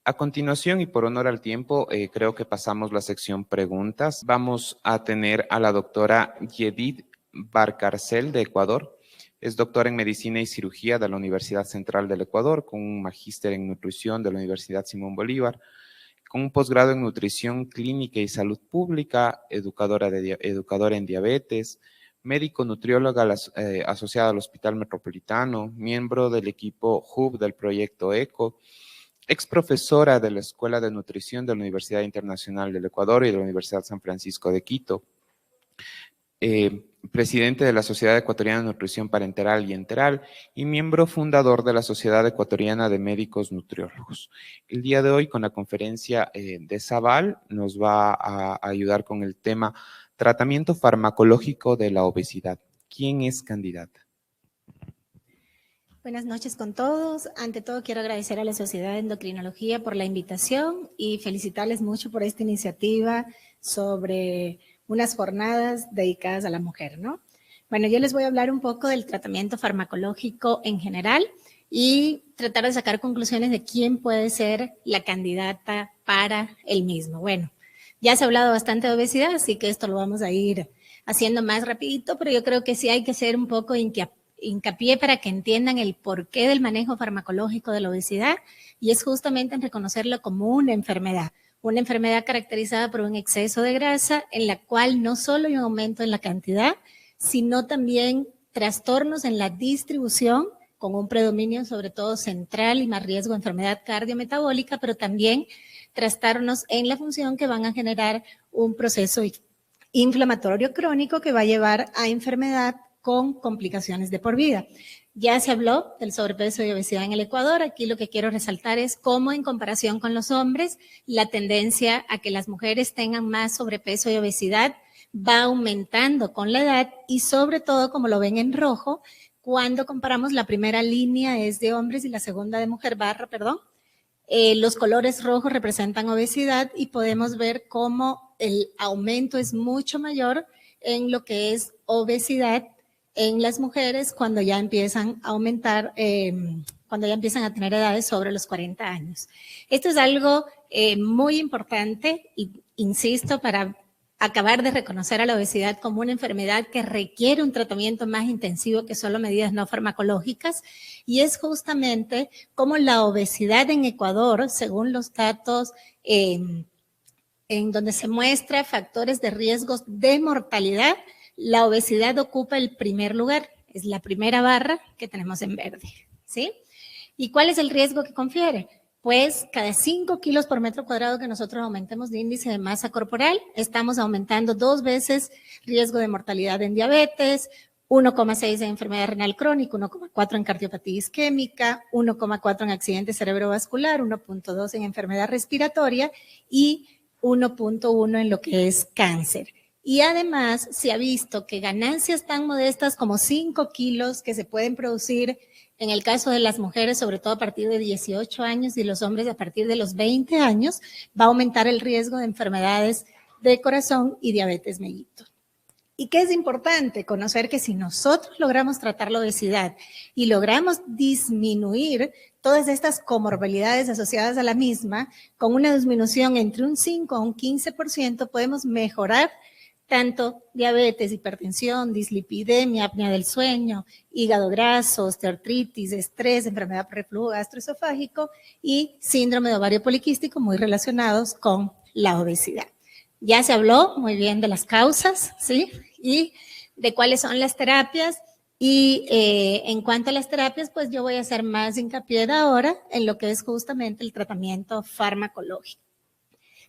A continuación, y por honor al tiempo, creo que pasamos la sección preguntas. Vamos a tener a la doctora Yedid Barcarcel de Ecuador. Es doctora en Medicina y Cirugía de la Universidad Central del Ecuador, con un magíster en Nutrición de la Universidad Simón Bolívar, con un posgrado en Nutrición Clínica y Salud Pública, educadora en diabetes, médico nutrióloga asociada al Hospital Metropolitano, miembro del equipo HUB del proyecto ECO, ex profesora de la Escuela de Nutrición de la Universidad Internacional del Ecuador y de la Universidad San Francisco de Quito, presidente de la Sociedad Ecuatoriana de Nutrición Parenteral y Enteral y miembro fundador de la Sociedad Ecuatoriana de Médicos Nutriólogos. El día de hoy, con la conferencia de Zaval, nos va a ayudar con el tema tratamiento farmacológico de la obesidad. ¿Quién es candidata? Buenas noches con todos. Ante todo quiero agradecer a la Sociedad de Endocrinología por la invitación y felicitarles mucho por esta iniciativa sobre unas jornadas dedicadas a la mujer, ¿no? Bueno, yo les voy a hablar un poco del tratamiento farmacológico en general y tratar de sacar conclusiones de quién puede ser la candidata para el mismo. Bueno, ya se ha hablado bastante de obesidad, así que esto lo vamos a ir haciendo más rapidito, pero yo creo que sí hay que ser un poco hincapié para que entiendan el porqué del manejo farmacológico de la obesidad, y es justamente en reconocerlo como una enfermedad caracterizada por un exceso de grasa en la cual no solo hay un aumento en la cantidad, sino también trastornos en la distribución con un predominio sobre todo central y más riesgo de enfermedad cardiometabólica, pero también trastornos en la función que van a generar un proceso inflamatorio crónico que va a llevar a enfermedad con complicaciones de por vida. Ya se habló del sobrepeso y obesidad en el Ecuador. Aquí lo que quiero resaltar es cómo en comparación con los hombres, la tendencia a que las mujeres tengan más sobrepeso y obesidad va aumentando con la edad y sobre todo, como lo ven en rojo, cuando comparamos la primera línea es de hombres y la segunda de mujer los colores rojos representan obesidad y podemos ver cómo el aumento es mucho mayor en lo que es obesidad en las mujeres cuando ya empiezan a aumentar, cuando ya empiezan a tener edades sobre los 40 años. Esto es algo muy importante, y insisto, para acabar de reconocer a la obesidad como una enfermedad que requiere un tratamiento más intensivo que solo medidas no farmacológicas, y es justamente como la obesidad en Ecuador, según los datos en donde se muestra factores de riesgos de mortalidad, la obesidad ocupa el primer lugar, es la primera barra que tenemos en verde, ¿sí? ¿Y cuál es el riesgo que confiere? Pues cada 5 kilos por metro cuadrado que nosotros aumentemos de índice de masa corporal, estamos aumentando 2 veces riesgo de mortalidad en diabetes, 1,6 en enfermedad renal crónica, 1,4 en cardiopatía isquémica, 1,4 en accidente cerebrovascular, 1,2 en enfermedad respiratoria y 1,1 en lo que es cáncer. Y además se ha visto que ganancias tan modestas como 5 kilos que se pueden producir en el caso de las mujeres, sobre todo a partir de 18 años y los hombres a partir de los 20 años, va a aumentar el riesgo de enfermedades de corazón y diabetes mellitus. ¿Y qué es importante? Conocer que si nosotros logramos tratar la obesidad y logramos disminuir todas estas comorbilidades asociadas a la misma, con una disminución entre un 5 a un 15%, podemos mejorar tanto diabetes, hipertensión, dislipidemia, apnea del sueño, hígado graso, osteoartritis, estrés, enfermedad por reflujo gastroesofágico y síndrome de ovario poliquístico, muy relacionados con la obesidad. Ya se habló muy bien de las causas, ¿sí? Y de cuáles son las terapias. Y en cuanto a las terapias, pues yo voy a hacer más hincapié de ahora en lo que es justamente el tratamiento farmacológico.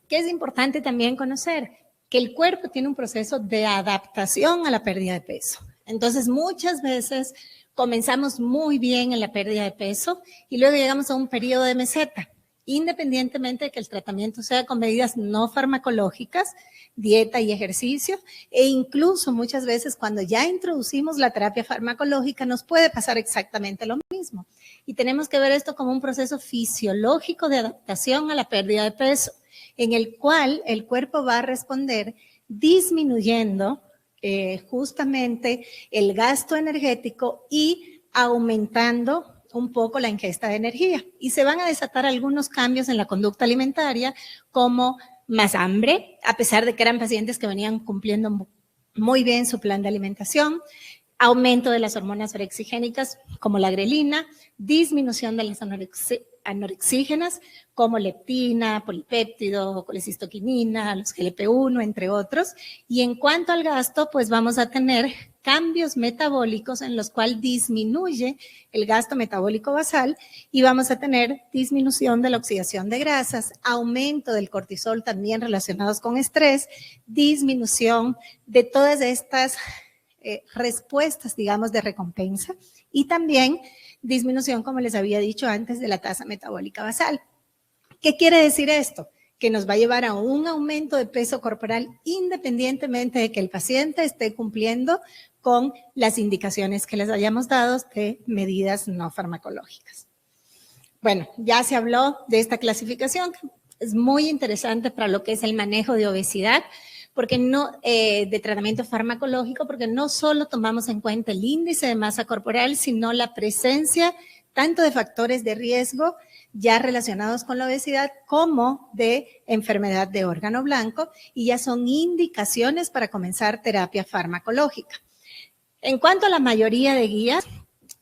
¿Qué es importante también conocer? Que el cuerpo tiene un proceso de adaptación a la pérdida de peso. Entonces, muchas veces comenzamos muy bien en la pérdida de peso y luego llegamos a un periodo de meseta, independientemente de que el tratamiento sea con medidas no farmacológicas, dieta y ejercicio, e incluso muchas veces cuando ya introducimos la terapia farmacológica nos puede pasar exactamente lo mismo. Y tenemos que ver esto como un proceso fisiológico de adaptación a la pérdida de peso, en el cual el cuerpo va a responder disminuyendo justamente el gasto energético y aumentando un poco la ingesta de energía y se van a desatar algunos cambios en la conducta alimentaria, como más hambre, a pesar de que eran pacientes que venían cumpliendo muy bien su plan de alimentación, aumento de las hormonas orexigénicas como la grelina, disminución de las anorexígenas como leptina, polipéptido, colecistoquinina, los GLP-1, entre otros. Y en cuanto al gasto, pues vamos a tener cambios metabólicos en los cuales disminuye el gasto metabólico basal y vamos a tener disminución de la oxidación de grasas, aumento del cortisol también relacionados con estrés, disminución de todas estas respuestas, digamos, de recompensa y también disminución, como les había dicho antes, de la tasa metabólica basal. ¿Qué quiere decir esto? Que nos va a llevar a un aumento de peso corporal independientemente de que el paciente esté cumpliendo con las indicaciones que les hayamos dado de medidas no farmacológicas. Bueno, ya se habló de esta clasificación, es muy interesante para lo que es el manejo de obesidad, porque no, de tratamiento farmacológico, porque no solo tomamos en cuenta el índice de masa corporal, sino la presencia tanto de factores de riesgo ya relacionados con la obesidad como de enfermedad de órgano blanco, y ya son indicaciones para comenzar terapia farmacológica. En cuanto a la mayoría de guías,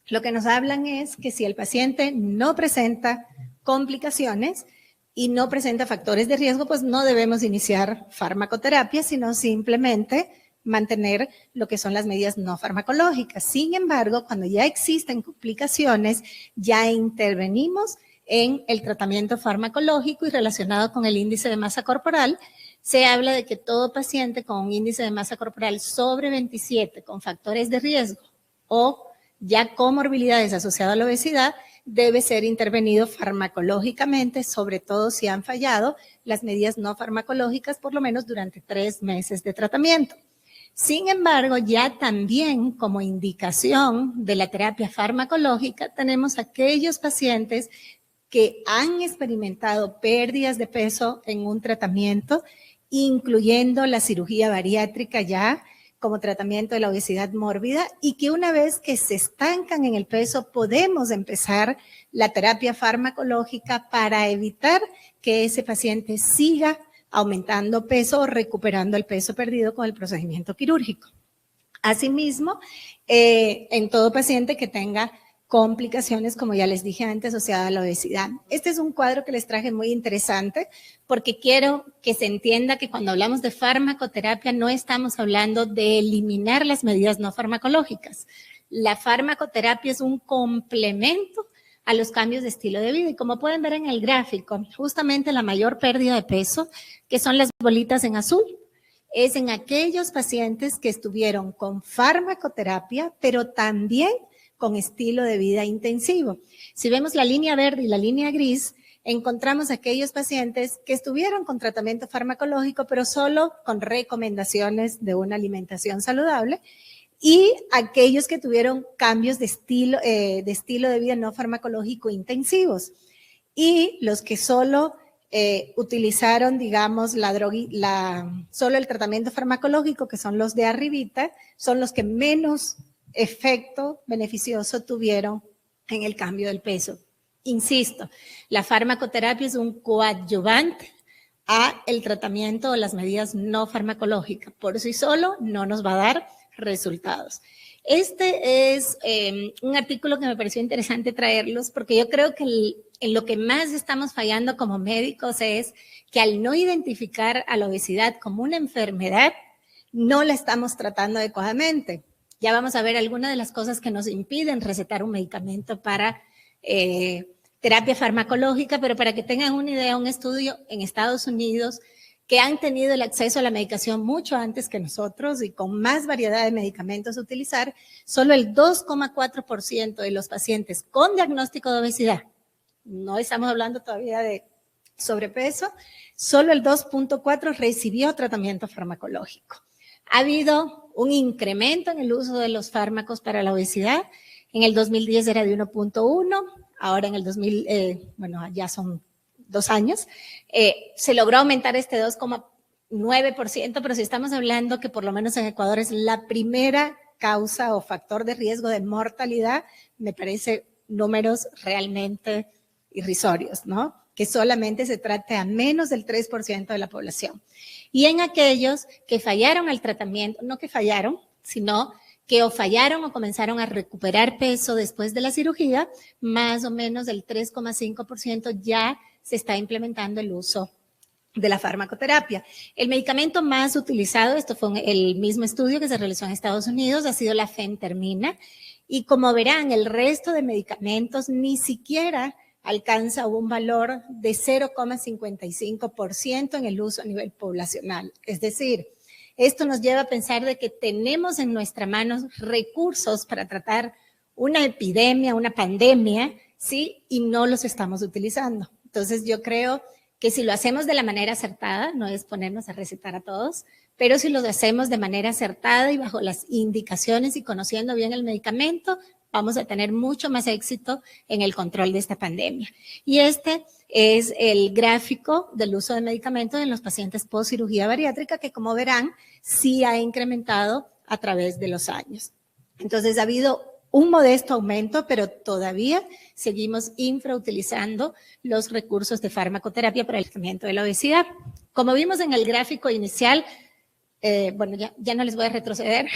lo que nos hablan es que si el paciente no presenta complicaciones y no presenta factores de riesgo, pues no debemos iniciar farmacoterapia, sino simplemente mantener lo que son las medidas no farmacológicas. Sin embargo, cuando ya existen complicaciones, ya intervenimos en el tratamiento farmacológico y relacionado con el índice de masa corporal. Se habla de que todo paciente con un índice de masa corporal sobre 27 con factores de riesgo o ya comorbilidades asociadas a la obesidad debe ser intervenido farmacológicamente, sobre todo si han fallado las medidas no farmacológicas por lo menos durante 3 meses de tratamiento. Sin embargo, ya también como indicación de la terapia farmacológica tenemos aquellos pacientes que han experimentado pérdidas de peso en un tratamiento, incluyendo la cirugía bariátrica ya como tratamiento de la obesidad mórbida, y que una vez que se estancan en el peso podemos empezar la terapia farmacológica para evitar que ese paciente siga aumentando peso o recuperando el peso perdido con el procedimiento quirúrgico. Asimismo, en todo paciente que tenga complicaciones, como ya les dije antes, asociadas a la obesidad. Este es un cuadro que les traje muy interesante porque quiero que se entienda que cuando hablamos de farmacoterapia no estamos hablando de eliminar las medidas no farmacológicas. La farmacoterapia es un complemento a los cambios de estilo de vida y como pueden ver en el gráfico, justamente la mayor pérdida de peso, que son las bolitas en azul, es en aquellos pacientes que estuvieron con farmacoterapia, pero también con estilo de vida intensivo. Si vemos la línea verde y la línea gris, encontramos aquellos pacientes que estuvieron con tratamiento farmacológico, pero solo con recomendaciones de una alimentación saludable, y aquellos que tuvieron cambios de estilo de vida no farmacológico intensivos. Y los que solo utilizaron, digamos, solo el tratamiento farmacológico, que son los de arribita, son los que menos efecto beneficioso tuvieron en el cambio del peso. Insisto, la farmacoterapia es un coadyuvante a el tratamiento o las medidas no farmacológicas. Por sí solo no nos va a dar resultados. Este es un artículo que me pareció interesante traerlos porque yo creo que en lo que más estamos fallando como médicos es que al no identificar a la obesidad como una enfermedad, no la estamos tratando adecuadamente. Ya vamos a ver algunas de las cosas que nos impiden recetar un medicamento para terapia farmacológica, pero para que tengan una idea, un estudio en Estados Unidos que han tenido el acceso a la medicación mucho antes que nosotros y con más variedad de medicamentos a utilizar, solo el 2,4% de los pacientes con diagnóstico de obesidad, no estamos hablando todavía de sobrepeso, solo el 2,4% recibió tratamiento farmacológico. Ha habido un incremento en el uso de los fármacos para la obesidad. En el 2010 era de 1,1, ahora en el 2000, ya son 2 años, se logró aumentar este 2,9%, pero si estamos hablando que por lo menos en Ecuador es la primera causa o factor de riesgo de mortalidad, me parece números realmente irrisorios, ¿no? Que solamente se trate a menos del 3% de la población. Y en aquellos que fallaron al tratamiento, no que fallaron, sino que o fallaron o comenzaron a recuperar peso después de la cirugía, más o menos del 3,5% ya se está implementando el uso de la farmacoterapia. El medicamento más utilizado, esto fue el mismo estudio que se realizó en Estados Unidos, ha sido la fentermina. Y como verán, el resto de medicamentos ni siquiera alcanza un valor de 0,55% en el uso a nivel poblacional. Es decir, esto nos lleva a pensar de que tenemos en nuestras manos recursos para tratar una epidemia, una pandemia, ¿sí? Y no los estamos utilizando. Entonces yo creo que si lo hacemos de la manera acertada, no es ponernos a recetar a todos, pero si lo hacemos de manera acertada y bajo las indicaciones y conociendo bien el medicamento, vamos a tener mucho más éxito en el control de esta pandemia. Y este es el gráfico del uso de medicamentos en los pacientes post cirugía bariátrica, que como verán, sí ha incrementado a través de los años. Entonces ha habido un modesto aumento, pero todavía seguimos infrautilizando los recursos de farmacoterapia para el tratamiento de la obesidad. Como vimos en el gráfico inicial, bueno, ya no les voy a retroceder,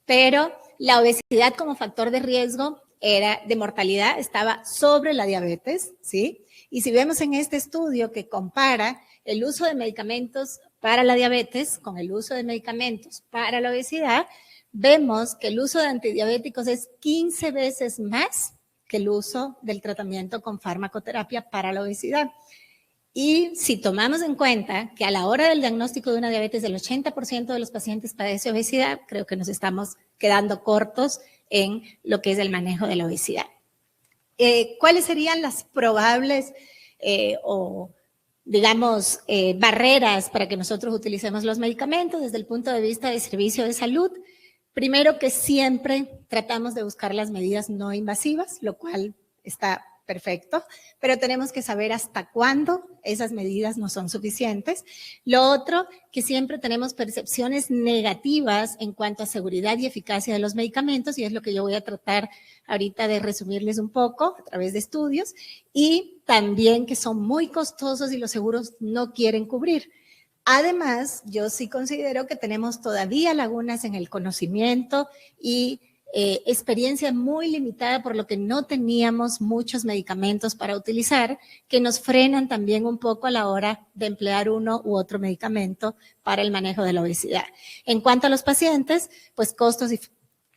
pero la obesidad como factor de riesgo de mortalidad estaba sobre la diabetes, ¿sí? Y si vemos en este estudio que compara el uso de medicamentos para la diabetes con el uso de medicamentos para la obesidad, vemos que el uso de antidiabéticos es 15 veces más que el uso del tratamiento con farmacoterapia para la obesidad. Y si tomamos en cuenta que a la hora del diagnóstico de una diabetes el 80% de los pacientes padece obesidad, creo que nos estamos quedando cortos en lo que es el manejo de la obesidad. ¿Cuáles serían las probables barreras para que nosotros utilicemos los medicamentos desde el punto de vista de servicio de salud? Primero, que siempre tratamos de buscar las medidas no invasivas, lo cual está perfecto, pero tenemos que saber hasta cuándo esas medidas no son suficientes. Lo otro, que siempre tenemos percepciones negativas en cuanto a seguridad y eficacia de los medicamentos, y es lo que yo voy a tratar ahorita de resumirles un poco a través de estudios, y también que son muy costosos y los seguros no quieren cubrir. Además, yo sí considero que tenemos todavía lagunas en el conocimiento y experiencia muy limitada, por lo que no teníamos muchos medicamentos para utilizar, que nos frenan también un poco a la hora de emplear uno u otro medicamento para el manejo de la obesidad. En cuanto a los pacientes, pues costos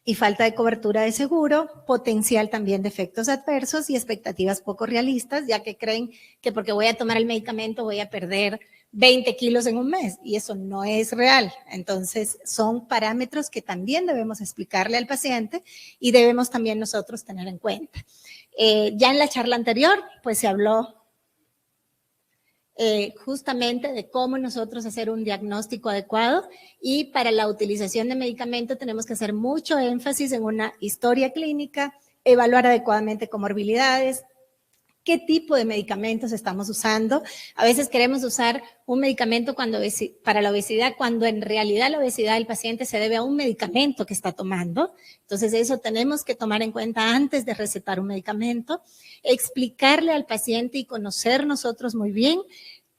y falta de cobertura de seguro, potencial también de efectos adversos y expectativas poco realistas, ya que creen que porque voy a tomar el medicamento voy a perder 20 kilos en un mes, y eso no es real. Entonces, son parámetros que también debemos explicarle al paciente y debemos también nosotros tener en cuenta. Ya en la charla anterior, pues se habló justamente de cómo nosotros hacer un diagnóstico adecuado, y para la utilización de medicamento tenemos que hacer mucho énfasis en una historia clínica, evaluar adecuadamente comorbilidades, qué tipo de medicamentos estamos usando. A veces queremos usar un medicamento para la obesidad, cuando en realidad la obesidad del paciente se debe a un medicamento que está tomando. Entonces eso tenemos que tomar en cuenta antes de recetar un medicamento, explicarle al paciente y conocer nosotros muy bien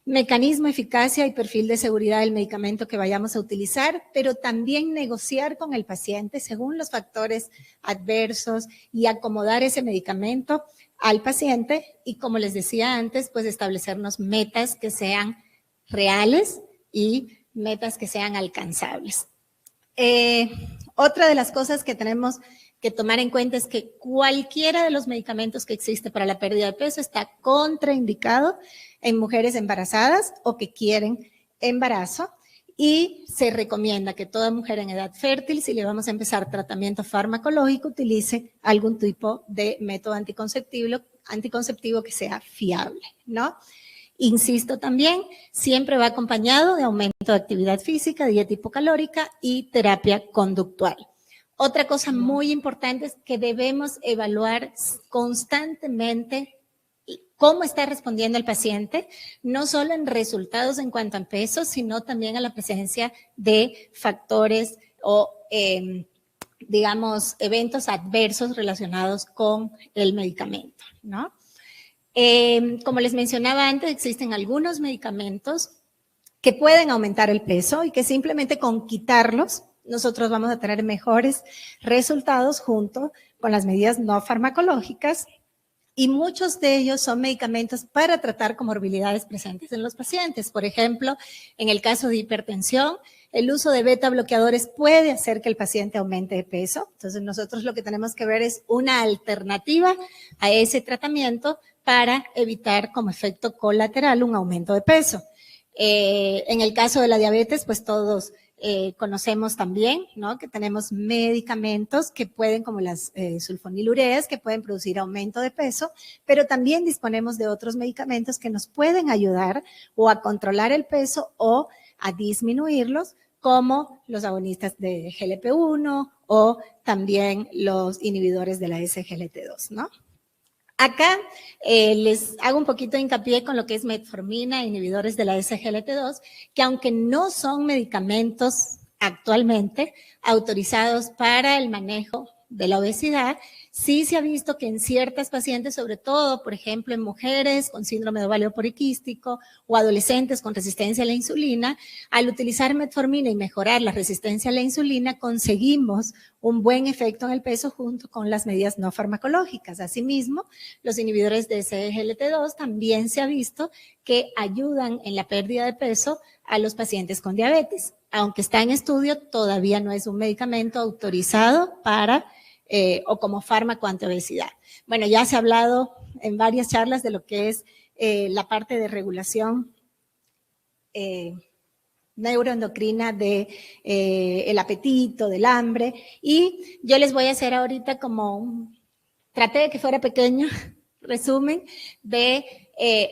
mecanismo, eficacia y perfil de seguridad del medicamento que vayamos a utilizar, pero también negociar con el paciente según los factores adversos y acomodar ese medicamento al paciente, y como les decía antes, pues establecernos metas que sean reales y metas que sean alcanzables. Otra de las cosas que tenemos que tomar en cuenta es que cualquiera de los medicamentos que existe para la pérdida de peso está contraindicado en mujeres embarazadas o que quieren embarazo, y se recomienda que toda mujer en edad fértil, si le vamos a empezar tratamiento farmacológico, utilice algún tipo de método anticonceptivo que sea fiable, ¿no? Insisto también, siempre va acompañado de aumento de actividad física, dieta hipocalórica y terapia conductual. Otra cosa muy importante es que debemos evaluar constantemente cómo está respondiendo el paciente, no solo en resultados en cuanto a peso, sino también a la presencia de factores o digamos, eventos adversos relacionados con el medicamento, ¿no? Como les mencionaba antes, existen algunos medicamentos que pueden aumentar el peso y que simplemente con quitarlos nosotros vamos a tener mejores resultados junto con las medidas no farmacológicas, y muchos de ellos son medicamentos para tratar comorbilidades presentes en los pacientes. Por ejemplo, en el caso de hipertensión, el uso de beta bloqueadores puede hacer que el paciente aumente de peso. Entonces, nosotros lo que tenemos que ver es una alternativa a ese tratamiento para evitar como efecto colateral un aumento de peso. En el caso de la diabetes, pues todos conocemos también, ¿no?, que tenemos medicamentos que pueden, como las sulfonilureas, que pueden producir aumento de peso, pero también disponemos de otros medicamentos que nos pueden ayudar o a controlar el peso o a disminuirlos, como los agonistas de GLP-1 o también los inhibidores de la SGLT2, ¿no? Acá les hago un poquito de hincapié con lo que es metformina, inhibidores de la SGLT2, que aunque no son medicamentos actualmente autorizados para el manejo de la obesidad, sí se ha visto que en ciertas pacientes, sobre todo, por ejemplo, en mujeres con síndrome de ovario poliquístico o adolescentes con resistencia a la insulina, al utilizar metformina y mejorar la resistencia a la insulina, conseguimos un buen efecto en el peso junto con las medidas no farmacológicas. Asimismo, los inhibidores de SGLT2 también se ha visto que ayudan en la pérdida de peso a los pacientes con diabetes. Aunque está en estudio, todavía no es un medicamento autorizado para o como fármaco antiobesidad. Bueno, ya se ha hablado en varias charlas de lo que es la parte de regulación neuroendocrina de el apetito, del hambre, y yo les voy a hacer ahorita como traté de que fuera pequeño resumen de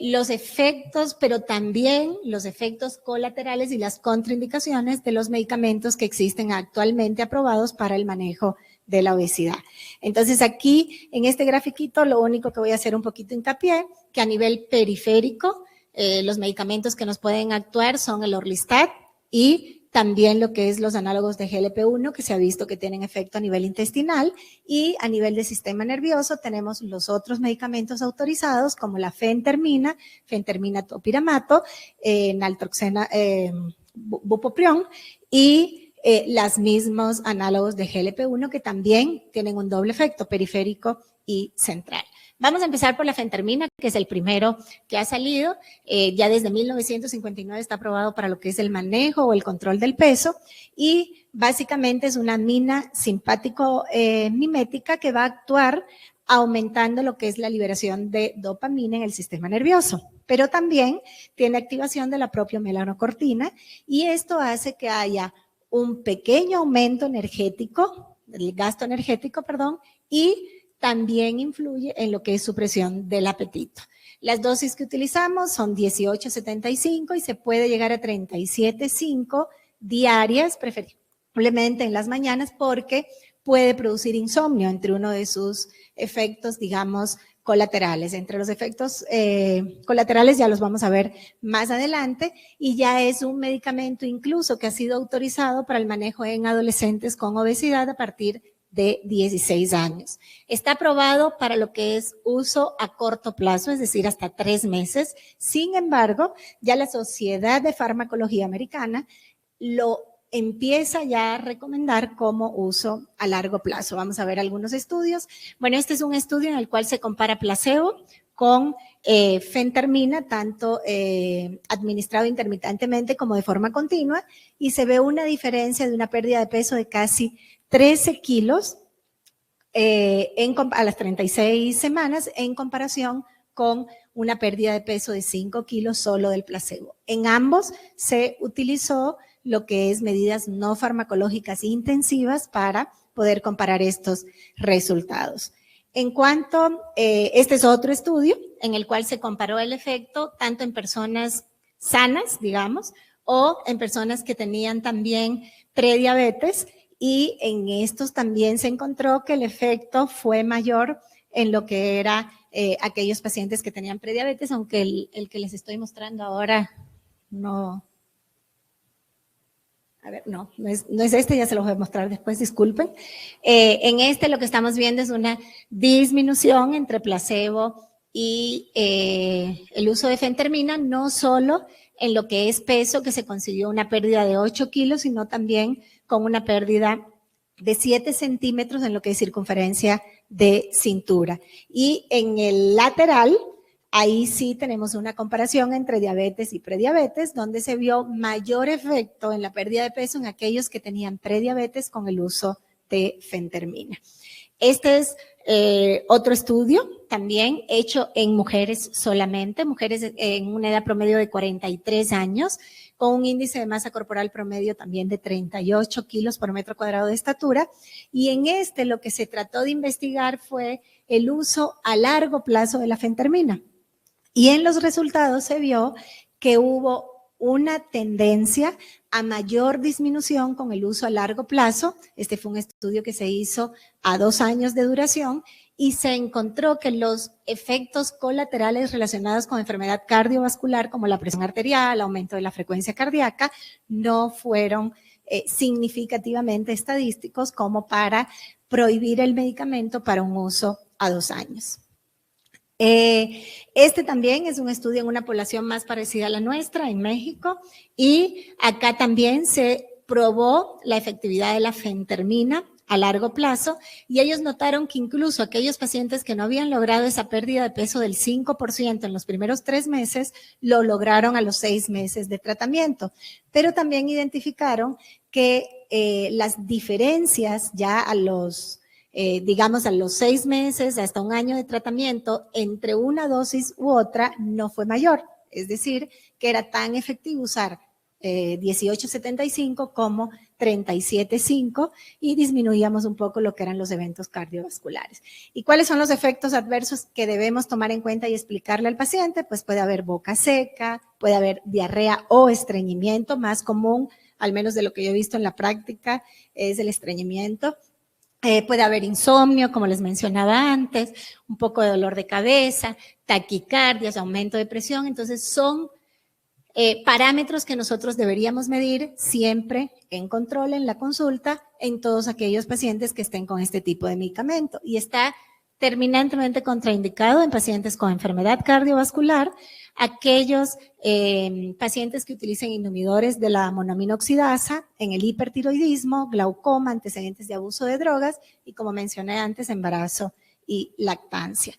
los efectos, pero también los efectos colaterales y las contraindicaciones de los medicamentos que existen actualmente aprobados para el manejo de la obesidad. Entonces aquí en este grafiquito lo único que voy a hacer un poquito hincapié, que a nivel periférico los medicamentos que nos pueden actuar son el Orlistat y también lo que es los análogos de GLP-1, que se ha visto que tienen efecto a nivel intestinal, y a nivel del sistema nervioso tenemos los otros medicamentos autorizados como la fentermina, fentermina-topiramato, naltroxena, bupropión y los mismos análogos de GLP-1 que también tienen un doble efecto periférico y central. Vamos a empezar por la fentermina, que es el primero que ha salido. Ya desde 1959 está aprobado para lo que es el manejo o el control del peso y básicamente es una amina simpático mimética que va a actuar aumentando lo que es la liberación de dopamina en el sistema nervioso, pero también tiene activación de la propia melanocortina y esto hace que haya un pequeño aumento energético, el gasto energético, perdón, y también influye en lo que es supresión del apetito. Las dosis que utilizamos son 18,75 y se puede llegar a 37,5 diarias, preferiblemente en las mañanas, porque puede producir insomnio entre uno de sus efectos, digamos, colaterales. Entre los efectos colaterales ya los vamos a ver más adelante y ya es un medicamento incluso que ha sido autorizado para el manejo en adolescentes con obesidad a partir de 16 años. Está aprobado para lo que es uso a corto plazo, es decir, hasta 3 meses. Sin embargo, ya la Sociedad de Farmacología Americana lo empieza ya a recomendar como uso a largo plazo. Vamos a ver algunos estudios. Bueno, este es un estudio en el cual se compara placebo con fentermina, tanto administrado intermitentemente como de forma continua, y se ve una diferencia de una pérdida de peso de casi 13 kilos a las 36 semanas en comparación con una pérdida de peso de 5 kilos solo del placebo. En ambos se utilizó lo que es medidas no farmacológicas intensivas para poder comparar estos resultados. En cuanto, este es otro estudio en el cual se comparó el efecto tanto en personas sanas, digamos, o en personas que tenían también prediabetes, y en estos también se encontró que el efecto fue mayor en lo que era aquellos pacientes que tenían prediabetes, aunque el que les estoy mostrando ahora no A ver, no es este, ya se los voy a mostrar después, disculpen. En este lo que estamos viendo es una disminución entre placebo y el uso de fentermina, no solo en lo que es peso, que se consiguió una pérdida de 8 kilos, sino también con una pérdida de 7 centímetros en lo que es circunferencia de cintura. Y en el lateral, ahí sí tenemos una comparación entre diabetes y prediabetes, donde se vio mayor efecto en la pérdida de peso en aquellos que tenían prediabetes con el uso de fentermina. Este es otro estudio también hecho en mujeres solamente, mujeres en una edad promedio de 43 años, con un índice de masa corporal promedio también de 38 kilos por metro cuadrado de estatura. Y en este lo que se trató de investigar fue el uso a largo plazo de la fentermina. Y en los resultados se vio que hubo una tendencia a mayor disminución con el uso a largo plazo. Este fue un estudio que se hizo a 2 años de duración y se encontró que los efectos colaterales relacionados con enfermedad cardiovascular como la presión arterial, aumento de la frecuencia cardíaca, no fueron significativamente estadísticos como para prohibir el medicamento para un uso a 2 años. Este también es un estudio en una población más parecida a la nuestra, en México, y acá también se probó la efectividad de la fentermina a largo plazo, y ellos notaron que incluso aquellos pacientes que no habían logrado esa pérdida de peso del 5% en los primeros 3 meses, lo lograron a los 6 meses de tratamiento. Pero también identificaron que las diferencias ya a los digamos, a los 6 meses hasta 1 año de tratamiento, entre una dosis u otra no fue mayor. Es decir, que era tan efectivo usar 1875 como 37.5 y disminuíamos un poco lo que eran los eventos cardiovasculares. ¿Y cuáles son los efectos adversos que debemos tomar en cuenta y explicarle al paciente? Pues puede haber boca seca, puede haber diarrea o estreñimiento, más común, al menos de lo que yo he visto en la práctica, es el estreñimiento. Puede haber insomnio, como les mencionaba antes, un poco de dolor de cabeza, taquicardias, aumento de presión. Entonces, son parámetros que nosotros deberíamos medir siempre en control, en la consulta, en todos aquellos pacientes que estén con este tipo de medicamento. Y está terminantemente contraindicado en pacientes con enfermedad cardiovascular, aquellos pacientes que utilicen inhibidores de la monoaminoxidasa, en el hipertiroidismo, glaucoma, antecedentes de abuso de drogas y, como mencioné antes, embarazo y lactancia.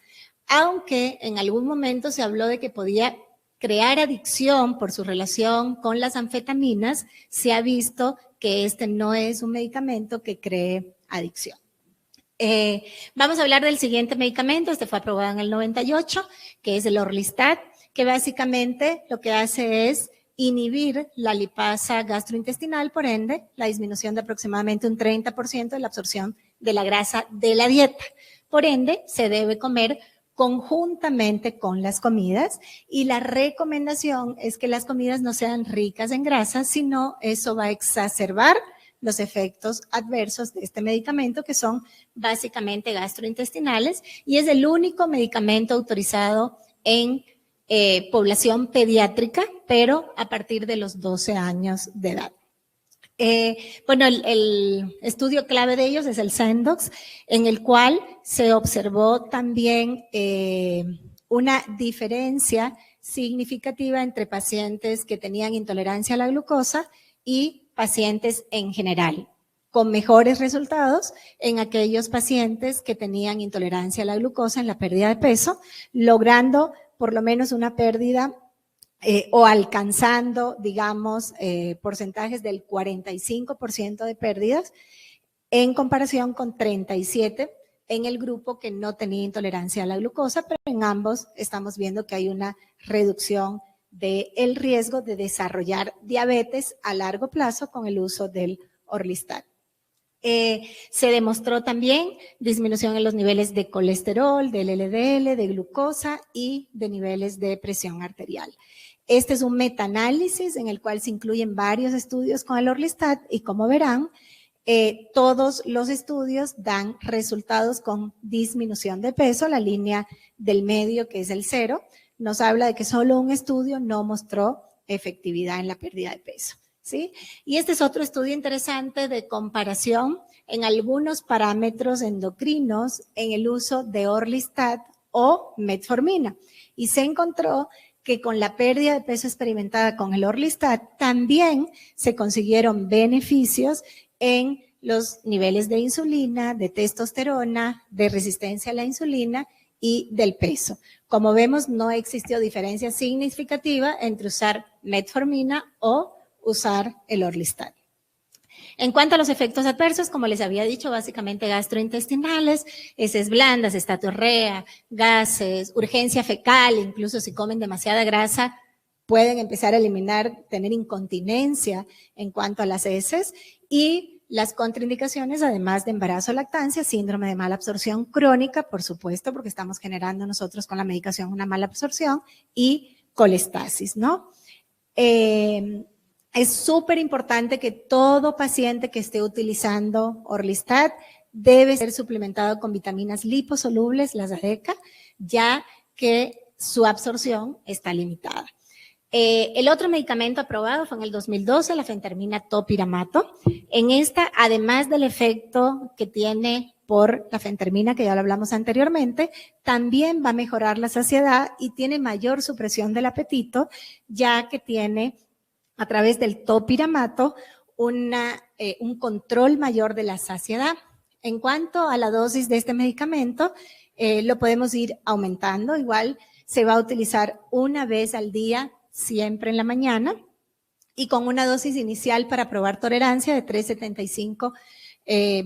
Aunque en algún momento se habló de que podía crear adicción por su relación con las anfetaminas, se ha visto que este no es un medicamento que cree adicción. Vamos a hablar del siguiente medicamento, este fue aprobado en el 98, que es el Orlistat, que básicamente lo que hace es inhibir la lipasa gastrointestinal, por ende, la disminución de aproximadamente un 30% de la absorción de la grasa de la dieta. Por ende, se debe comer conjuntamente con las comidas y la recomendación es que las comidas no sean ricas en grasas, sino eso va a exacerbar los efectos adversos de este medicamento, que son básicamente gastrointestinales, y es el único medicamento autorizado en población pediátrica, pero a partir de los 12 años de edad. Bueno, el estudio clave de ellos es el SENDOX, en el cual se observó también una diferencia significativa entre pacientes que tenían intolerancia a la glucosa y pacientes en general, con mejores resultados en aquellos pacientes que tenían intolerancia a la glucosa en la pérdida de peso, logrando por lo menos una pérdida o alcanzando, digamos, porcentajes del 45% de pérdidas en comparación con 37% en el grupo que no tenía intolerancia a la glucosa, pero en ambos estamos viendo que hay una reducción del riesgo de desarrollar diabetes a largo plazo con el uso del Orlistat. Se demostró también disminución en los niveles de colesterol, del LDL, de glucosa y de niveles de presión arterial. Este es un metaanálisis en el cual se incluyen varios estudios con el Orlistat y, como verán, todos los estudios dan resultados con disminución de peso. La línea del medio, que es el 0, nos habla de que solo un estudio no mostró efectividad en la pérdida de peso. ¿sí? Y este es otro estudio interesante de comparación en algunos parámetros endocrinos en el uso de Orlistat o metformina. Y se encontró que con la pérdida de peso experimentada con el Orlistat también se consiguieron beneficios en los niveles de insulina, de testosterona, de resistencia a la insulina y del peso. Como vemos, no existió diferencia significativa entre usar metformina o usar el Orlistat. En cuanto a los efectos adversos, como les había dicho, básicamente gastrointestinales, heces blandas, estatorrea, gases, urgencia fecal, incluso si comen demasiada grasa, pueden empezar a eliminar, tener incontinencia en cuanto a las heces, y las contraindicaciones, además de embarazo, lactancia, síndrome de mala absorción crónica, por supuesto, porque estamos generando nosotros con la medicación una mala absorción, y colestasis, ¿no? Es súper importante que todo paciente que esté utilizando Orlistat debe ser suplementado con vitaminas liposolubles, las ADECA, ya que su absorción está limitada. El otro medicamento aprobado fue en el 2012, la fentermina topiramato. En esta, además del efecto que tiene por la fentermina, que ya lo hablamos anteriormente, también va a mejorar la saciedad y tiene mayor supresión del apetito, ya que tiene a través del topiramato un control mayor de la saciedad. En cuanto a la dosis de este medicamento, lo podemos ir aumentando.Igual se va a utilizar una vez al día, siempre en la mañana, y con una dosis inicial para probar tolerancia de 3,75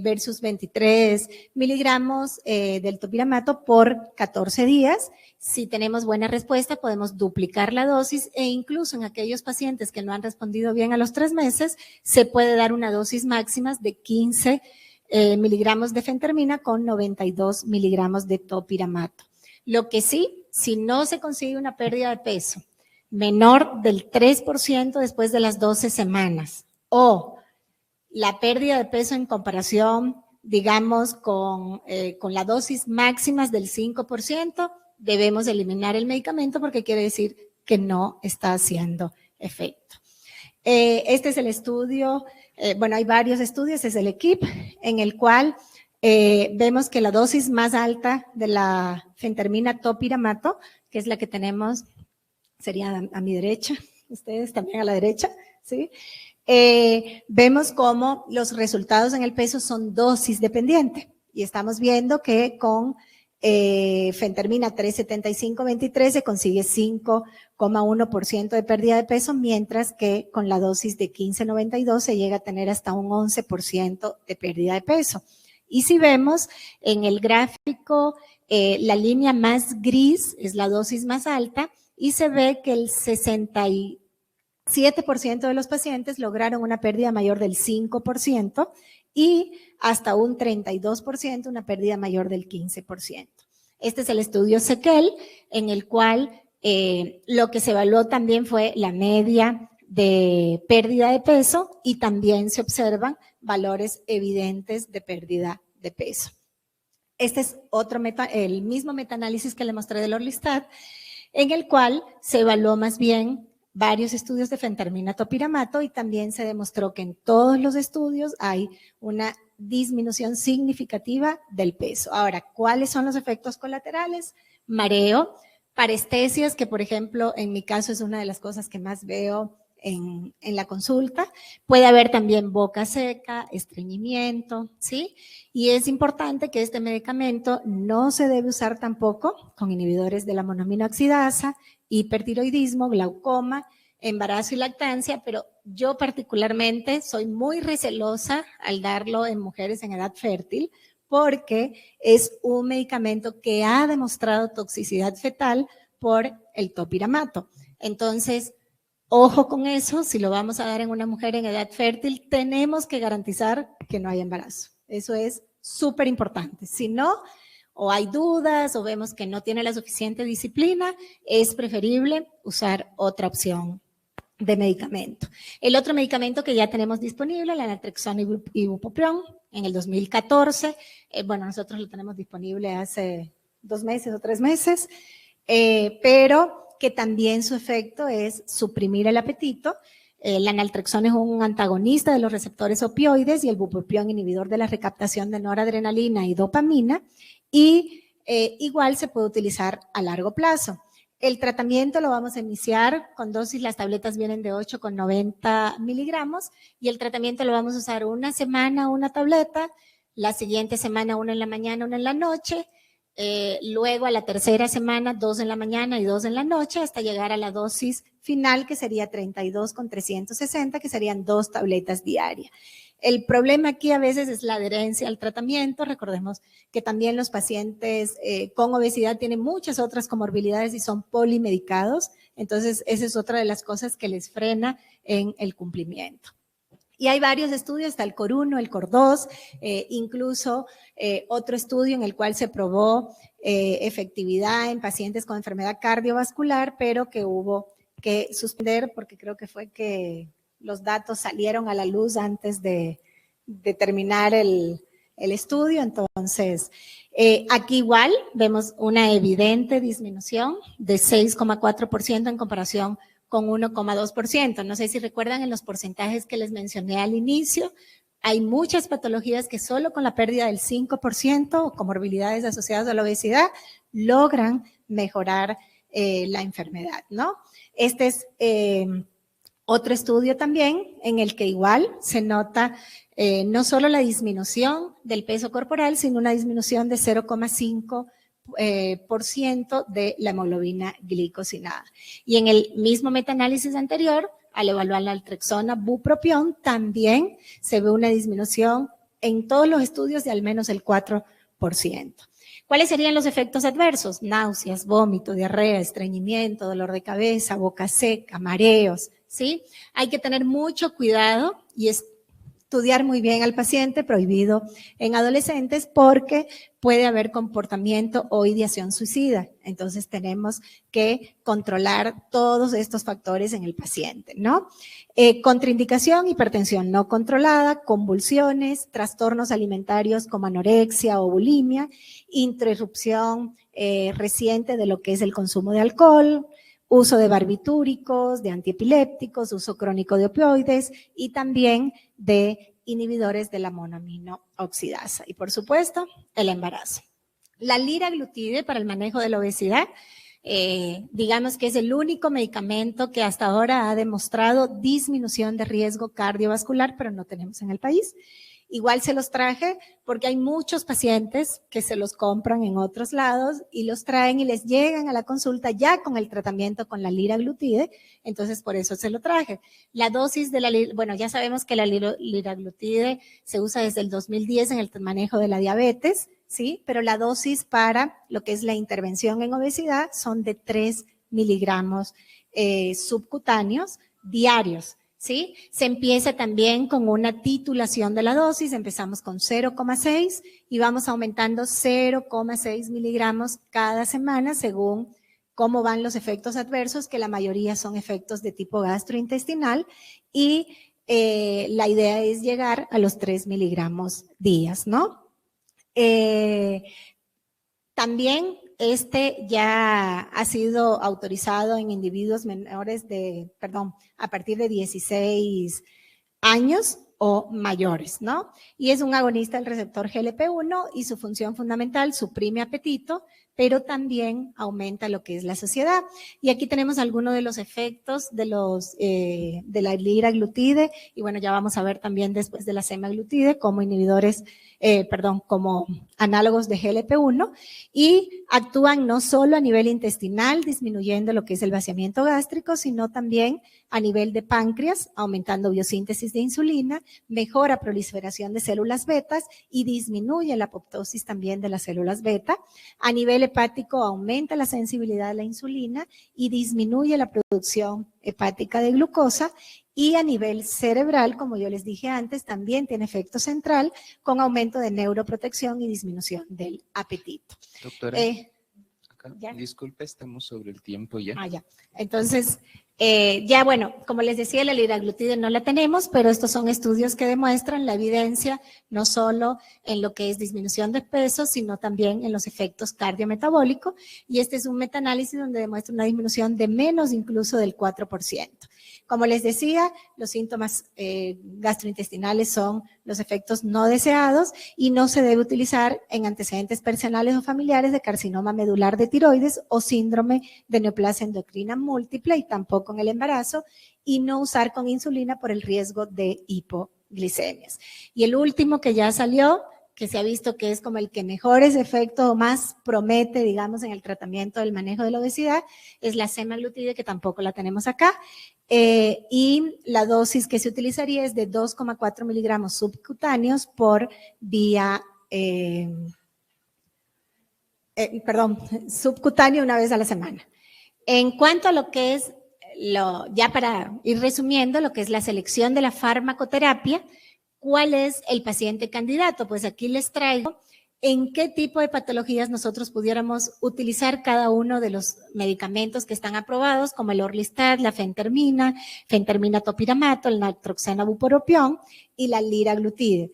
versus 23 miligramos del topiramato por 14 días. Si tenemos buena respuesta, podemos duplicar la dosis e incluso en aquellos pacientes que no han respondido bien a los 3 meses, se puede dar una dosis máxima de 15 miligramos de fentermina con 92 miligramos de topiramato. Lo que sí, si no se consigue una pérdida de peso menor del 3% después de las 12 semanas o la pérdida de peso en comparación, digamos, con la dosis máxima del 5%, debemos eliminar el medicamento porque quiere decir que no está haciendo efecto. Este es el estudio, bueno, hay varios estudios, es el EQUIP, en el cual vemos que la dosis más alta de la fentermina topiramato, que es la que tenemos, sería a mi derecha, ustedes también a la derecha, ¿sí? Vemos cómo los resultados en el peso son dosis dependiente y estamos viendo que con fentermina 3,75-23 se consigue 5,1% de pérdida de peso, mientras que con la dosis de 15,92 se llega a tener hasta un 11% de pérdida de peso. Y si vemos en el gráfico, la línea más gris es la dosis más alta y se ve que el 67% de los pacientes lograron una pérdida mayor del 5% y hasta un 32% una pérdida mayor del 15%. Este es el estudio Sequel, en el cual lo que se evaluó también fue la media de pérdida de peso y también se observan valores evidentes de pérdida de peso. Este es el mismo metaanálisis que le mostré del Orlistat, en el cual se evaluó más bien varios estudios de fentermina topiramato y también se demostró que en todos los estudios hay una disminución significativa del peso. Ahora, ¿cuáles son los efectos colaterales? Mareo, parestesias, que por ejemplo en mi caso es una de las cosas que más veo en la consulta. Puede haber también boca seca, estreñimiento, ¿sí? Y es importante que este medicamento no se debe usar tampoco con inhibidores de la monoaminoxidasa, hipertiroidismo, glaucoma, embarazo y lactancia, pero yo particularmente soy muy recelosa al darlo en mujeres en edad fértil porque es un medicamento que ha demostrado toxicidad fetal por el topiramato. Entonces, ojo con eso, si lo vamos a dar en una mujer en edad fértil, tenemos que garantizar que no hay embarazo. Eso es súper importante. Si no, o hay dudas o vemos que no tiene la suficiente disciplina, es preferible usar otra opción de medicamento. El otro medicamento que ya tenemos disponible, la naltrexona y bupropión, en el 2014, bueno, nosotros lo tenemos disponible hace 2 meses o 3 meses, pero que también su efecto es suprimir el apetito. La naltrexona es un antagonista de los receptores opioides y el bupropión inhibidor de la recaptación de noradrenalina y dopamina, y igual se puede utilizar a largo plazo. El tratamiento lo vamos a iniciar con dosis, las tabletas vienen de 8,90 miligramos, y el tratamiento lo vamos a usar una semana, una tableta, la siguiente semana una en la mañana, una en la noche, luego a la tercera semana 2 en la mañana y 2 en la noche, hasta llegar a la dosis final, que sería 32,360, que serían 2 tabletas diarias. El problema aquí a veces es la adherencia al tratamiento. Recordemos que también los pacientes con obesidad tienen muchas otras comorbilidades y son polimedicados. Entonces, esa es otra de las cosas que les frena en el cumplimiento. Y hay varios estudios, está el COR1, el COR2, incluso otro estudio en el cual se probó efectividad en pacientes con enfermedad cardiovascular, pero que hubo que suspender porque creo que fue que los datos salieron a la luz antes de terminar el estudio. Entonces, aquí igual vemos una evidente disminución de 6,4% en comparación con 1,2%. No sé si recuerdan en los porcentajes que les mencioné al inicio, hay muchas patologías que solo con la pérdida del 5% o comorbilidades asociadas a la obesidad logran mejorar la enfermedad, ¿no? Este es otro estudio también en el que igual se nota no solo la disminución del peso corporal, sino una disminución de 0,5% de la hemoglobina glicosilada. Y en el mismo metaanálisis anterior, al evaluar la naltrexona bupropión, también se ve una disminución en todos los estudios de al menos el 4%. ¿Cuáles serían los efectos adversos? Náuseas, vómito, diarrea, estreñimiento, dolor de cabeza, boca seca, mareos, ¿sí? Hay que tener mucho cuidado y estudiar muy bien al paciente, prohibido en adolescentes, porque puede haber comportamiento o ideación suicida. Entonces tenemos que controlar todos estos factores en el paciente, ¿no? Contraindicación, hipertensión no controlada, convulsiones, trastornos alimentarios como anorexia o bulimia, interrupción reciente de lo que es el consumo de alcohol, uso de barbitúricos, de antiepilépticos, uso crónico de opioides y también de inhibidores de la monoamino oxidasa. Y por supuesto, el embarazo. La liraglutide para el manejo de la obesidad, digamos que es el único medicamento que hasta ahora ha demostrado disminución de riesgo cardiovascular, pero no tenemos en el país. Igual se los traje porque hay muchos pacientes que se los compran en otros lados y los traen y les llegan a la consulta ya con el tratamiento con la liraglutide, entonces por eso se lo traje. La dosis de la, bueno, ya sabemos que la liraglutide se usa desde el 2010 en el manejo de la diabetes, ¿sí? Pero la dosis para lo que es la intervención en obesidad son de 3 miligramos subcutáneos diarios. ¿Sí? Se empieza también con una titulación de la dosis, empezamos con 0,6 y vamos aumentando 0,6 miligramos cada semana según cómo van los efectos adversos, que la mayoría son efectos de tipo gastrointestinal, y la idea es llegar a los 3 miligramos días, ¿no? También ya ha sido autorizado en individuos menores de, a partir de 16 años o mayores, ¿no? Y es un agonista del receptor GLP-1 y su función fundamental suprime apetito, pero también aumenta lo que es la saciedad. Y aquí tenemos algunos de los efectos de la liraglutide, y bueno, ya vamos a ver también después de la semaglutide como inhibidores, como análogos de GLP-1, y actúan no solo a nivel intestinal, disminuyendo lo que es el vaciamiento gástrico, sino también a nivel de páncreas, aumentando biosíntesis de insulina, mejora proliferación de células betas y disminuye la apoptosis también de las células beta. A nivel hepático aumenta la sensibilidad a la insulina y disminuye la producción hepática de glucosa. Y a nivel cerebral, como yo les dije antes, también tiene efecto central con aumento de neuroprotección y disminución del apetito. Doctora, disculpe, estamos sobre el tiempo ya. Ya. Entonces, ya bueno, como les decía, la liraglutide no la tenemos, pero estos son estudios que demuestran la evidencia no solo en lo que es disminución de peso, sino también en los efectos cardiometabólicos. Y este es un metaanálisis donde demuestra una disminución de menos incluso del 4%. Como les decía, los síntomas gastrointestinales son los efectos no deseados y no se debe utilizar en antecedentes personales o familiares de carcinoma medular de tiroides o síndrome de neoplasia endocrina múltiple, y tampoco en el embarazo, y no usar con insulina por el riesgo de hipoglicemias. Y el último que ya salió, que se ha visto que es como el que mejores efectos o más promete, digamos, en el tratamiento del manejo de la obesidad, es la semaglutide, que tampoco la tenemos acá, y la dosis que se utilizaría es de 2,4 miligramos subcutáneos por vía, subcutáneo una vez a la semana. En cuanto a lo que es, ya para ir resumiendo, lo que es la selección de la farmacoterapia, ¿cuál es el paciente candidato? Pues aquí les traigo en qué tipo de patologías nosotros pudiéramos utilizar cada uno de los medicamentos que están aprobados, como el Orlistat, la fentermina topiramato, el naltrexona bupropión y la liraglutide.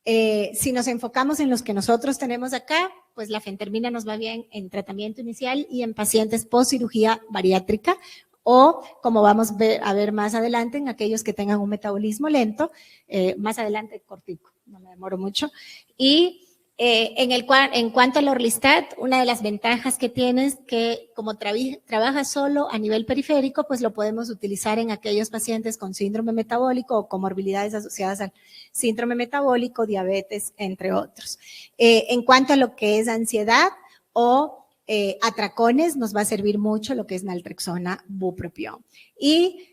Si nos enfocamos en los que nosotros tenemos acá, pues la fentermina nos va bien en tratamiento inicial y en pacientes post cirugía bariátrica, o como vamos a ver más adelante, en aquellos que tengan un metabolismo lento, más adelante cortico, no me demoro mucho. Y en cuanto al Orlistat, una de las ventajas que tiene es que como trabaja solo a nivel periférico, pues lo podemos utilizar en aquellos pacientes con síndrome metabólico o comorbilidades asociadas al síndrome metabólico, diabetes, entre otros. En cuanto a lo que es ansiedad o atracones, nos va a servir mucho lo que es naltrexona bupropión. Y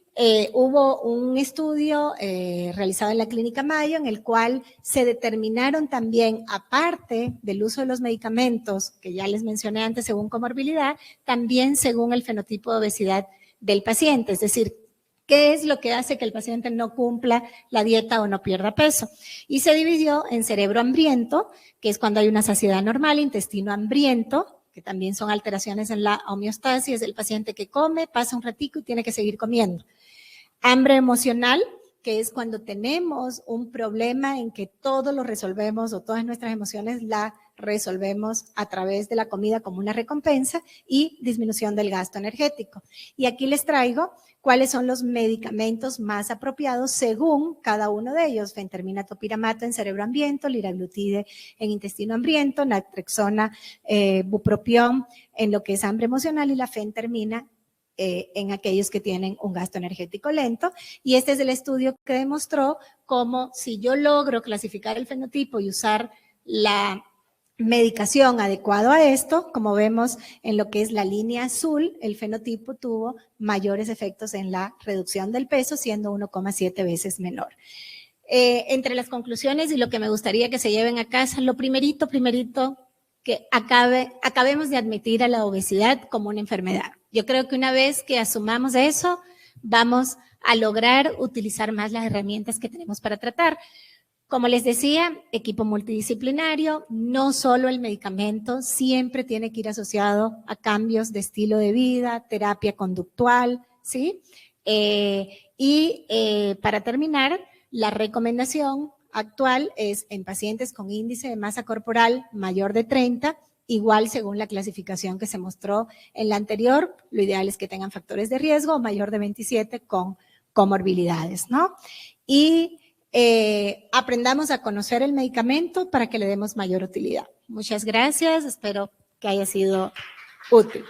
hubo un estudio realizado en la Clínica Mayo en el cual se determinaron también, aparte del uso de los medicamentos que ya les mencioné antes según comorbilidad, también según el fenotipo de obesidad del paciente, es decir, ¿qué es lo que hace que el paciente no cumpla la dieta o no pierda peso? Y se dividió en cerebro hambriento, que es cuando hay una saciedad normal, intestino hambriento, que también son alteraciones en la homeostasis, es el paciente que come, pasa un ratico y tiene que seguir comiendo. Hambre emocional, que es cuando tenemos un problema en que todo lo resolvemos o todas nuestras emociones la resolvemos a través de la comida como una recompensa, y disminución del gasto energético. Y aquí les traigo cuáles son los medicamentos más apropiados según cada uno de ellos. Fentermina topiramato en cerebro hambriento, liraglutide en intestino hambriento, naltrexona bupropión en lo que es hambre emocional, y la fentermina en aquellos que tienen un gasto energético lento. Y este es el estudio que demostró cómo si yo logro clasificar el fenotipo y usar la medicación adecuado a esto, como vemos en lo que es la línea azul, el fenotipo tuvo mayores efectos en la reducción del peso, siendo 1,7 veces menor. Entre las conclusiones y lo que me gustaría que se lleven a casa, lo primerito, que acabemos de admitir a la obesidad como una enfermedad. Yo creo que una vez que asumamos eso, vamos a lograr utilizar más las herramientas que tenemos para tratar. Como les decía, equipo multidisciplinario, no solo el medicamento, siempre tiene que ir asociado a cambios de estilo de vida, terapia conductual, ¿sí? Para terminar, la recomendación actual es en pacientes con índice de masa corporal mayor de 30, igual según la clasificación que se mostró en la anterior, lo ideal es que tengan factores de riesgo o mayor de 27 con comorbilidades, ¿no? Y aprendamos a conocer el medicamento para que le demos mayor utilidad. Muchas gracias, espero que haya sido útil.